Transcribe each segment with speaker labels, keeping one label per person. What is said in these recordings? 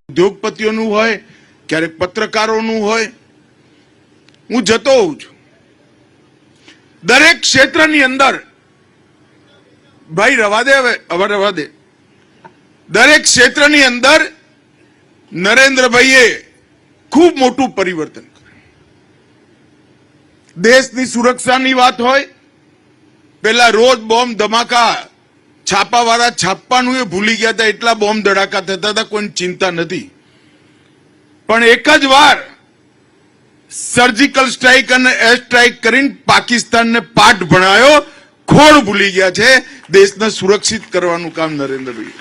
Speaker 1: ઉદ્યોગપતિઓનું હોય, ક્યારેક પત્રકારોનું હોય, હું જતો હોઉં છું. દરેક ક્ષેત્રની અંદર ભાઈ રવા દે, હવે રવા દે, દરેક ક્ષેત્રની અંદર નરેન્દ્રભાઈએ ખૂબ મોટું પરિવર્તન કર્યું. દેશની સુરક્ષાની વાત હોય, પેલા રોજ બોમ્બ ધમાકા છાપાવાળા છાપવાનું એ ભૂલી ગયા હતા, એટલા બોમ્બ ધડાકા થતા હતા, કોઈ ચિંતા નથી. પણ એક જ વાર સર્જિકલ સ્ટ્રાઇક અને એર સ્ટ્રાઇક કરીને પાકિસ્તાનને પાઠ ભણાયો, ખોળ ભૂલી ગયા છે. દેશને સુરક્ષિત કરવાનું કામ નરેન્દ્રભાઈ.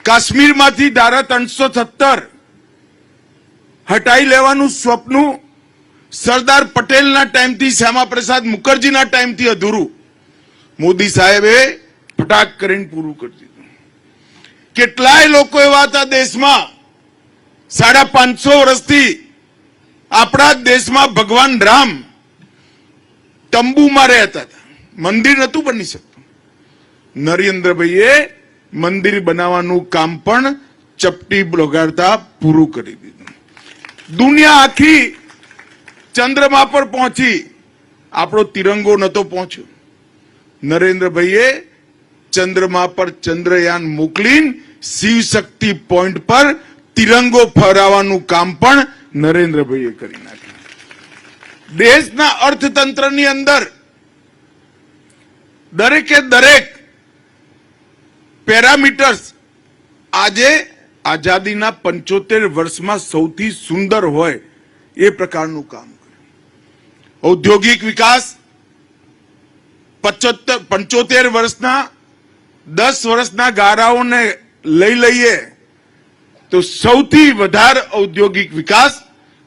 Speaker 1: કાશ્મીરમાંથી ધારા 370 હટાઈ લેવાનું સ્વપ્ન સરદાર પટેલના ટાઈમથી, શ્યામાપ્રસાદ મુખર્જીના ટાઈમથી અધૂરું મોદી સાહેબે ફટાક કરીને પૂરું કરી દીધું. કેટલાય લોકો એવા હતા દેશમાં, 550 વર્ષથી આપણા દેશમાં ભગવાન રામ તંબુમાં રહેતા હતા, મંદિર નતું બની શકતું. નરેન્દ્રભાઈએ મંદિર બનાવવાનું કામ પણ ચપટી લગાડતા પૂરું કરી દીધું. દુનિયા આખી ચંદ્રમા પર પહોંચી, આપણો તિરંગો નતો પહોંચ્યો. નરેન્દ્રભાઈએ ચંદ્રમા પર ચંદ્રયાન મોકલીને શિવ શક્તિ પોઈન્ટ પર તિરંગો ફહરાવવાનું કામ પણ નરેન્દ્રભાઈએ કરી નાખ્યું. દેશના અર્થતંત્રની અંદર દરેકે દરેક પેરામીટર્સ આજે આઝાદીના 75 વર્ષમાં સૌથી સુંદર હોય એ પ્રકારનું કામ કર્યું. ઔદ્યોગિક વિકાસ 75 વર્ષના 10 વર્ષના ગાળાઓને લઈ લઈએ તો સૌથી વધારે ઔદ્યોગિક વિકાસ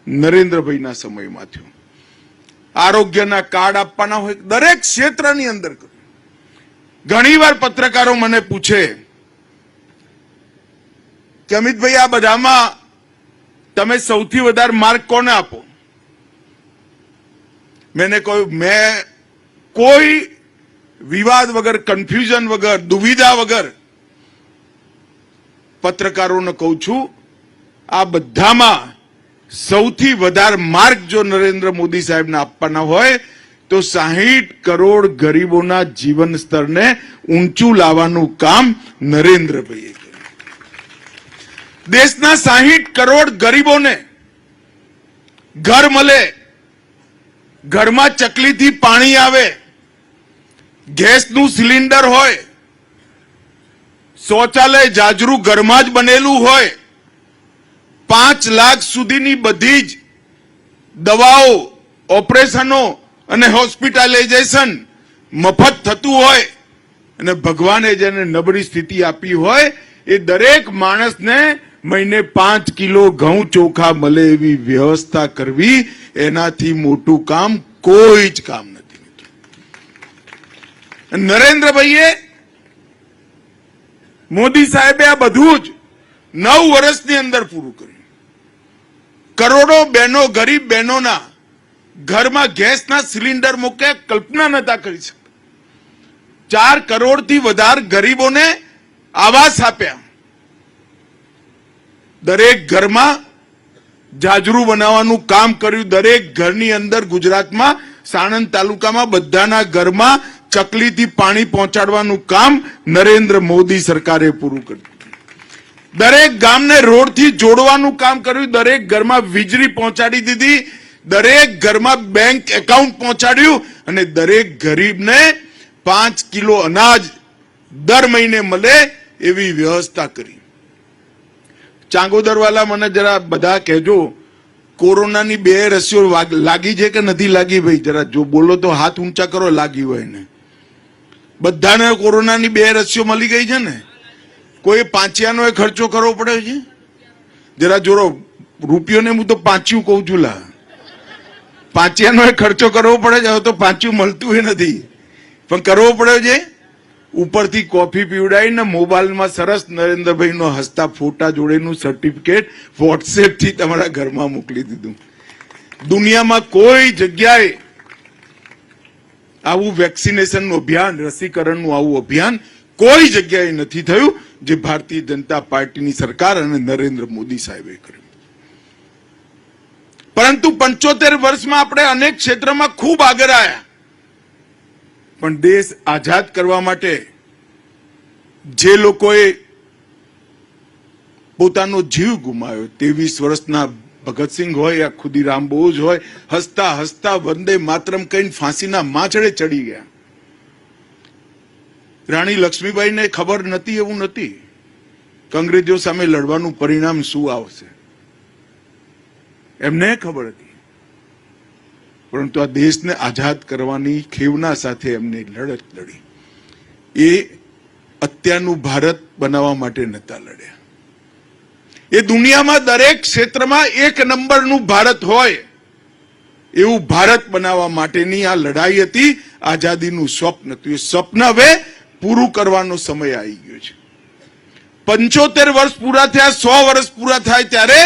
Speaker 1: નરેન્દ્રભાઈના સમયમાં થયો. આરોગ્યના કાર્ડ આપવાના હોય, દરેક ક્ષેત્રની અંદર. ઘણીવાર પત્રકારો મને પૂછે કે અમિતભાઈ, આ બધામાં તમે સૌથી વધારે માર્ક કોને આપો? મેં કહ્યું, મેં કોઈ વિવાદ વગર, કન્ફ્યુઝન વગર, દુવિધા વગર પત્રકારોને કહું છું, આ બધામાં સૌથી વધારે માર્ક જો નરેન્દ્ર મોદી સાહેબને આપવાના હોય તો 60 કરોડ ગરીબોના જીવન સ્તરને ઊંચું લાવવાનું કામ નરેન્દ્રભાઈએ કર્યું. દેશના 60 કરોડ ગરીબોને ઘર મળે, ઘરમાં ચકલીથી પાણી આવે, ગેસનું સિલિન્ડર હોય, શૌચાલય જાજરૂ ઘરમાં જ બનેલું હોય, 5 લાખ સુધીની બધી જ દવાઓ, ઓપરેશનો અને હોસ્પિટલાઇઝેશન મફત થતું હોય, અને ભગવાને જેને નબળી સ્થિતિ આપી હોય એ દરેક માણસને મહિને 5 કિલો ઘઉં ચોખા મળે એવી વ્યવસ્થા કરવી, એનાથી મોટું કામ કોઈ જ કામ નથી. નરેન્દ્રભાઈએ, મોદી સાહેબે આ બધું જ 9 વર્ષની અંદર પૂરું કર્યું. કરોડો બહેનો, ગરીબ બહેનોના ઘરમાં ગેસના સિલિન્ડર મૂક્યા, કલ્પના નતા કરી શકતા. 4 કરોડથી વધારે ગરીબોને આવાસ આપ્યા. દરેક ઘરમાં જાજરૂ બનાવવાનું કામ કર્યું. દરેક ઘરની અંદર ગુજરાતમાં સાણંદ તાલુકામાં બધાના ઘરમાં ચકલીથી પાણી પહોંચાડવાનું કામ નરેન્દ્ર મોદી સરકારે પૂરું કર્યું. દરેક ગામને રોડથી જોડવાનું કામ કર્યું. દરેક ઘરમાં વીજળી પહોંચાડી દીધી. દરેક ઘરમાં બેંક એકાઉન્ટ પહોંચાડ્યું અને દરેક ગરીબને 5 કિલો અનાજ દર મહિને મળે એવી વ્યવસ્થા કરી. ચાંગોદરવાલા, મને જરા બધા કહેજો, કોરોનાની 2 રસીઓ લાગી છે કે નથી લાગી? ભાઈ જરા જો બોલો તો હાથ ઊંચા કરો, લાગી હોય ને. બધાને કોરોનાની 2 રસીઓ મળી ગઈ છે ને? કોઈ પાંચિયાનો ખર્ચો કરવો પડે છે? જરા જોરો, રૂપિયોને હું તો પાંચ્યું કહું છું, લા પાંચિયાનો ખર્ચો કરવો પડે છે. હવે તો પાંચ્યું મળતું નથી, પણ કરવો પડે છે. ઉપરથી કોફી પીવડાવીને મોબાઈલમાં સરસ નરેન્દ્રભાઈનો હસતા ફોટા જોડેનું સર્ટિફિકેટ વોટ્સએપથી તમારા ઘરમાં મોકલી દીધું. દુનિયામાં કોઈ જગ્યાએ આવું વેક્સિનેશનનું અભિયાન, રસીકરણનું આવું અભિયાન કોઈ જગ્યાએ નથી થયું જે ભારતીય જનતા પાર્ટીની સરકાર અને નરેન્દ્ર મોદી સાહેબે કર્યું. પરંતુ 75 વર્ષમાં આપણે અનેક ક્ષેત્રમાં ખૂબ આગળ આવ્યા, પણ દેશ આઝાદ કરવા માટે જે લોકોએ પોતાનો જીવ ગુમાવ્યો, 23 વર્ષના ભગતસિંહ હોય યા ખુદીરામ બોઝ હોય, હસતા હસતા વંદે માતરમ કહીને ફાંસીના માછડે ચડી ગયા. રાણી લક્ષ્મીબાઈને ખબર નથી એવું નથી કે અંગ્રેજો સામે લડવાનું પરિણામ શું આવશે, એમને ખબર હતી, પરંતુ આ દેશને આઝાદ કરવાની ખેવના સાથે એમને લડત લડી. એ અત્યારનું ભારત બનાવવા માટે નતા લડ્યા. એ દુનિયામાં દરેક ક્ષેત્રમાં એક નંબરનું ભારત હોય એવું ભારત બનાવવા માટેની આ લડાઈ હતી. આઝાદીનું સ્વપ્ન હતું. એ સ્વપ્ન હવે પૂરું કરવાનો સમય આવી ગયો છે. 75 વર્ષ પૂરા થયા, 100 વર્ષ પૂરા થાય ત્યારે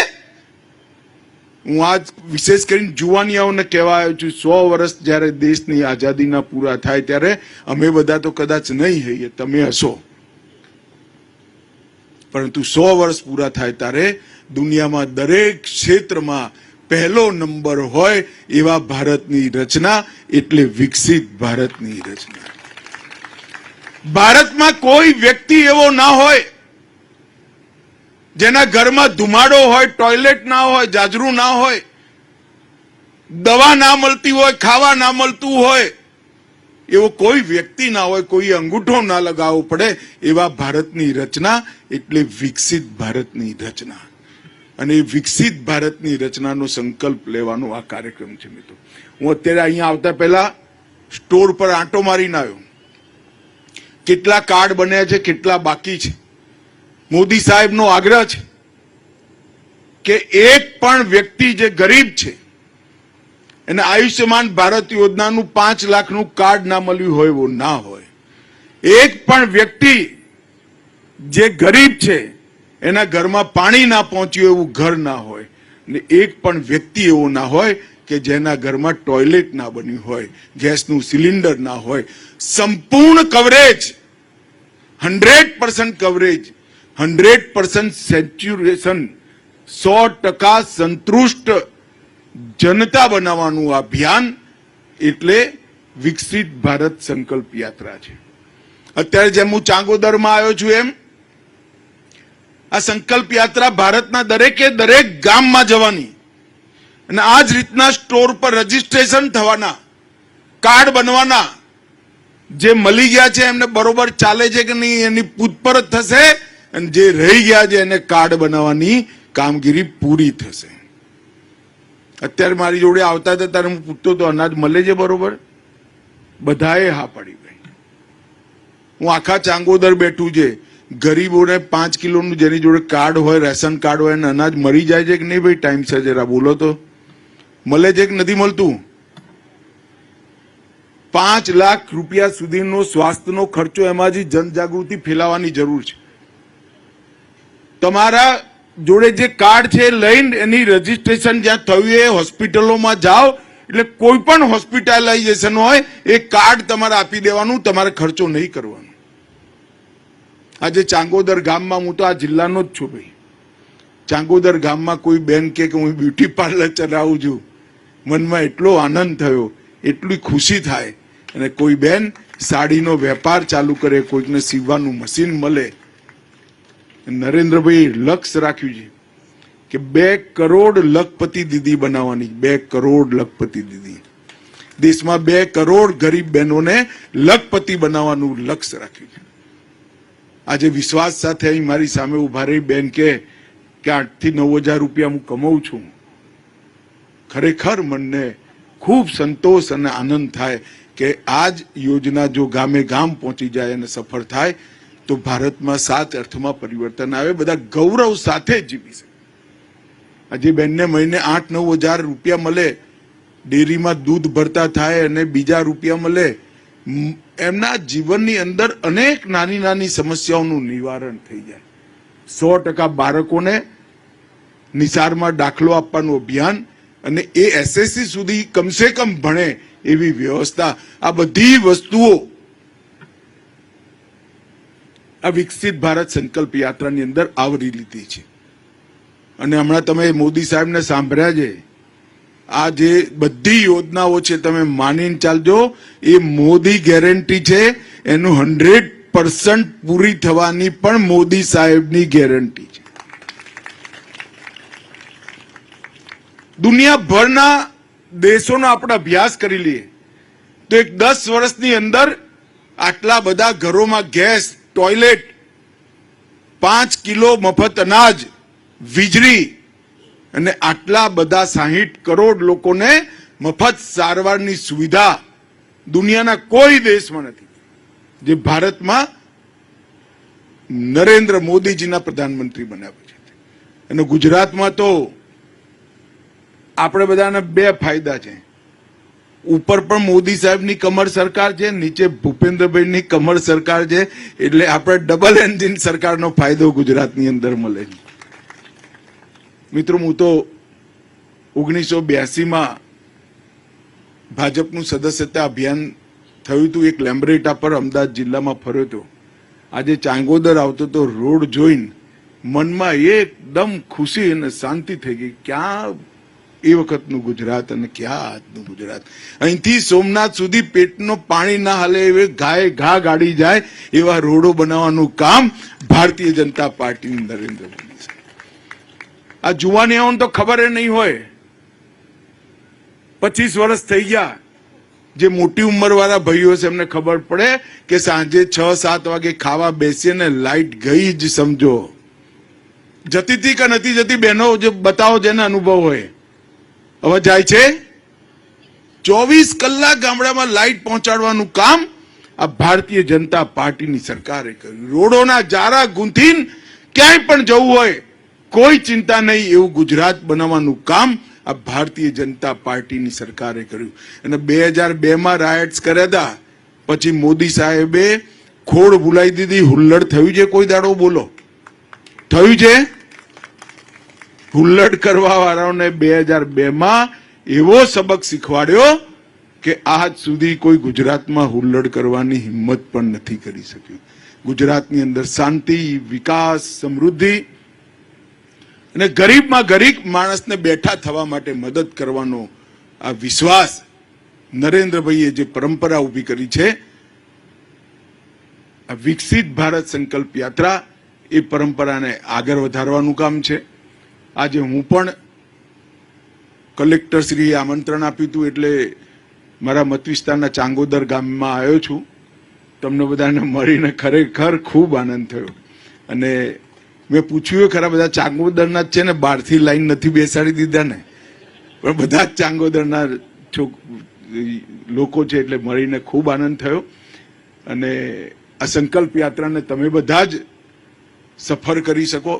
Speaker 1: હું આજ વિશેષ કરીને જુવાનિયાઓને કહેવા આવ્યો છું, 100 વર્ષ જ્યારે દેશની આઝાદીના પૂરા થાય ત્યારે અમે બધા તો કદાચ નહીં હઈએ, તમે હશો, પરંતુ 100 વર્ષ પૂરા થાય ત્યારે દુનિયામાં દરેક ક્ષેત્રમાં પહેલો નંબર હોય એવા ભારતની રચના, એટલે વિકસિત ભારતની રચના. ભારતમાં કોઈ વ્યક્તિ એવો ના હોય જેના ઘરમાં ધુમાડો હોય, ટોયલેટ ના હોય, જાજરૂ ના હોય, દવા ના મળતી હોય, ખાવા ના મળતું હોય, એવો કોઈ વ્યક્તિ ના હોય, કોઈ અંગૂઠો ના લગાવવો પડે એવા ભારતની રચના, એટલે વિકસિત ભારતની રચના. અને એ વિકસિત ભારતની રચનાનો સંકલ્પ લેવાનો આ કાર્યક્રમ છે. મિત્રો, હું અત્યારે અહીંયા આવતા પહેલા સ્ટોર પર આંટો મારીને આવ્યો. કેટલા કાર્ડ બન્યા છે, કેટલા બાકી છે. મોદી સાહેબનો આગ્રહ છે કે એક પણ વ્યક્તિ જે ગરીબ છે એને આયુષ્યમાન ભારત યોજનાનું 5 લાખનું કાર્ડ ના મળ્યું હોય એવું ના હોય. એક પણ વ્યક્તિ જે ગરીબ છે એના ઘરમાં પાણી ના પહોંચ્યું એવું ઘર ના હોય, અને એક પણ વ્યક્તિ એવો ના હોય કે જેના ઘરમાં ટોયલેટ ના બન્યું હોય, ગેસનું સિલિન્ડર ના હોય. સંપૂર્ણ કવરેજ, 100% કવરેજ, 100% સેચ્યુરેશન, 100% સંતુષ્ટ જનતા બનાવવાનું અભિયાન, એટલે વિકસિત ભારત સંકલ્પ યાત્રા છે. અત્યારે જેમ હું ચાંગોદરમાં આવ્યો છું એમ આ સંકલ્પ યાત્રા ભારતના દરેકે દરેક ગામમાં જવાની, અને આ જ રીતના સ્ટોર પર રજીસ્ટ્રેશન થવાના, કાર્ડ બનવાના. જે મળી ગયા છે એમને બરોબર ચાલે છે કે નહીં એની પૂછપરછ થશે, અને જે રહી ગયા છે એને કાર્ડ બનાવવાની કામગીરી પૂરી થશે. અત્યારે મારી જોડે આવતા હતા ત્યારે હું પૂછતો હતો, અનાજ મળે છે બરોબર? બધાએ હા પડી ગઈ. હું આખા ચાંગોદર બેઠું છે, ગરીબોને 5 કિલોનું જેની જોડે કાર્ડ હોય, રેશન કાર્ડ હોય, એને અનાજ મળી જાય છે કે નહીં ભાઈ? ટાઈમસર જરા બોલો તો. મળે છે કે નથી મળતું? 5 લાખ રૂપિયા સુધીનો સ્વાસ્થ્યનો ખર્ચો, એમાંથી જનજાગૃતિ ફેલાવવાની જરૂર છે. તમારા જોડે જે કાર્ડ છે લઈને એની રજીસ્ટ્રેશન જ્યાં થયું એ હોસ્પિટલોમાં જાઓ, એટલે કોઈ પણ હોસ્પિટલાઇઝેશન હોય એ કાર્ડ તમારે આપી દેવાનું, તમારે ખર્ચો નહીં કરવાનો. આજે ચાંગોદર ગામમાં, હું તો આ જિલ્લાનો જ છું ભાઈ, ચાંગોદર ગામમાં કોઈ બેન કે હું બ્યુટી પાર્લર ચલાવું છું, મનમાં એટલો આનંદ થયો, એટલી ખુશી થાય. અને કોઈ બેન સાડીનો વેપાર ચાલુ કરે, કોઈકને સીવવાનું મશીન મળે. નરેન્દ્રભાઈ લક્ષ્ય રાખ્યું છે કે 2 કરોડ લખપતિ દીદી બનાવવાની. 2 કરોડ લખપતિ દીદી. દેશમાં 2 કરોડ ગરીબ બહેનોને લખપતિ બનાવવાનું લક્ષ્ય રાખ્યું છે. આજે વિશ્વાસ સાથે અહીં મારી સામે ઉભા રહી બેન કે 8 થી 9,000 રૂપિયા હું કમાઉં છું. ખરેખર મનને ખૂબ સંતોષ અને આનંદ થાય કે આ જ યોજના જો ગામે ગામ પહોંચી જાય અને સફળ થાય તો ભારતમાં 7 અર્થમાં પરિવર્તન આવે. બધા ગૌરવ સાથે જીવી શકે. આજે બેનને મહિને 8-9 હજાર રૂપિયા મળે, ડેરીમાં દૂધ ભરતા થાય અને બીજા રૂપિયા મળે, એમના જીવનની અંદર અનેક નાની નાની સમસ્યાઓનું નિવારણ થઈ જાય. 100% બાળકોને નિસારમાં દાખલો આપવાનું અભિયાન, અને એ એસએસસી સુધી કમસે કમ ભણે એવી વ્યવસ્થા. આ બધી વસ્તુઓ આ વિકસિત ભારત સંકલ્પ યાત્રાની અંદર આવરી લીધી છે. અને હમણાં તમે મોદી સાહેબને સાંભળ્યા છે, આ જે બધી યોજનાઓ છે તમે માનીને ચાલજો, એ મોદી ગેરંટી છે, એનું 100% પૂરી થવાની પણ મોદી સાહેબની ગેરંટી છે. દુનિયાભરના દેશોનો આપણે અભ્યાસ કરી લઈએ તો એક 10 વર્ષની અંદર આટલા બધા ઘરોમાં ગેસ, ટોયલેટ, 5 કિલો મફત અનાજ, વીજળી અને આટલા બધા 60 કરોડ લોકોને મફત સારવારની સુવિધા દુનિયાના કોઈ દેશમાં નથી, જે ભારતમાં નરેન્દ્ર મોદીજીના પ્રધાનમંત્રી બનાવ્યા છે. અને ગુજરાતમાં તો આપણે બધાને 2 ફાયદા છે. ઉપર પણ મોદી સાહેબની કમર સરકાર છે, નીચે ભૂપેન્દ્રભાઈની કમર સરકાર છે, એટલે આપણે ડબલ એન્જિન સરકારનો ફાયદો ગુજરાતની અંદર મળે છે. મિત્રો, હું તો 1982માં ભાજપનું સદસ્યતા અભિયાન થયું હતું, એક લેમ્બરેટા પર અમદાવાદ જિલ્લામાં ફર્યો હતો. આજે ચાંગોદર આવતો તો રોડ જોઈને મનમાં એકદમ ખુશી અને શાંતિ થઈ ગઈ. ક્યાં એ વખતનું ગુજરાત અને ક્યાં આજનું ગુજરાત. અહીંથી સોમનાથ સુધી પેટનો પાણી ના હાલે એવે ઘાય ઘા ગાડી જાય એવા રોડો બનાવવાનું કામ ભારતીય જનતા પાર્ટીની નરેન્દ્ર મોદી છે. આ જુવાનીઓને તો ખબર નહીં હોય, 25 વર્ષ થઈ ગયા. જે મોટી ઉંમર વાળા ભાઈઓ છે એમને ખબર પડે કે સાંજે 6-7 વાગે ખાવા બેસીએ ને લાઈટ ગઈ જ સમજો. જતી હતી કે નથી જતી, બહેનો જે બતાવો જેને અનુભવ હોય. હવે જાય છે 24 કલાક ગામડામાં લાઈટ પહોંચાડવાનું કામ આ ભારતીય જનતા પાર્ટીની સરકારે કર્યું. રોડોના જારા ગૂંથીને ક્યાંય પણ જવું હોય કોઈ ચિંતા નહીં એવું ગુજરાત બનાવવાનું કામ આ ભારતીય જનતા પાર્ટીની સરકારે કર્યું. અને 2002માં રાયટ્સ કર્યા હતા, પછી મોદી સાહેબે ખોડ ભૂલાઈ દીધી. હુલ્લડ થયું છે કોઈ દાડો? બોલો, થયું છે? હુલ્લડ કરવા વાળાઓને 2002માં એવો સબક શીખવાડ્યો કે આજ સુધી કોઈ ગુજરાતમાં હુલ્લડ કરવાની હિંમત પણ નથી કરી શક્યું. ગુજરાતની અંદર શાંતિ, વિકાસ, સમૃદ્ધિ અને ગરીબમાં ગરીબ માણસને બેઠા થવા માટે મદદ કરવાનો આ વિશ્વાસ નરેન્દ્રભાઈએ જે પરંપરા ઊભી કરી છે, આ વિકસિત ભારત સંકલ્પ યાત્રા એ પરંપરાને આગળ વધારવાનું કામ છે. આજે હું પણ કલેક્ટર શ્રીએ આમંત્રણ આપ્યું હતું એટલે મારા મત વિસ્તારના ચાંગોદર ગામમાં આવ્યો છું. તમને બધાને મળીને ખરેખર ખૂબ આનંદ થયો. અને મેં પૂછ્યું ખરા, બધા ચાંગોદરના જ છે ને? બહારથી લાઈન નથી બેસાડી દીધા ને? પણ બધા જ ચાંગોદરના લોકો છે એટલે મળીને ખૂબ આનંદ થયો. અને આ સંકલ્પ યાત્રાને તમે બધા જ સફળ કરી શકો.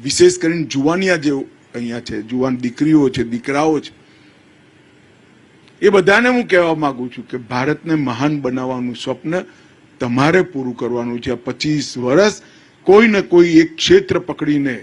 Speaker 1: વિશેષ કરીને જુવાનિયા જે અહીંયા છે, જુવાન દીકરીઓ છે, દીકરાઓ છે, એ બધાને હું કહેવા માંગુ છું કે ભારતને મહાન બનાવવાનું સ્વપ્ન તમારે પૂરું કરવાનું છે. 25 વર્ષ કોઈ ને કોઈ એક ક્ષેત્ર પકડીને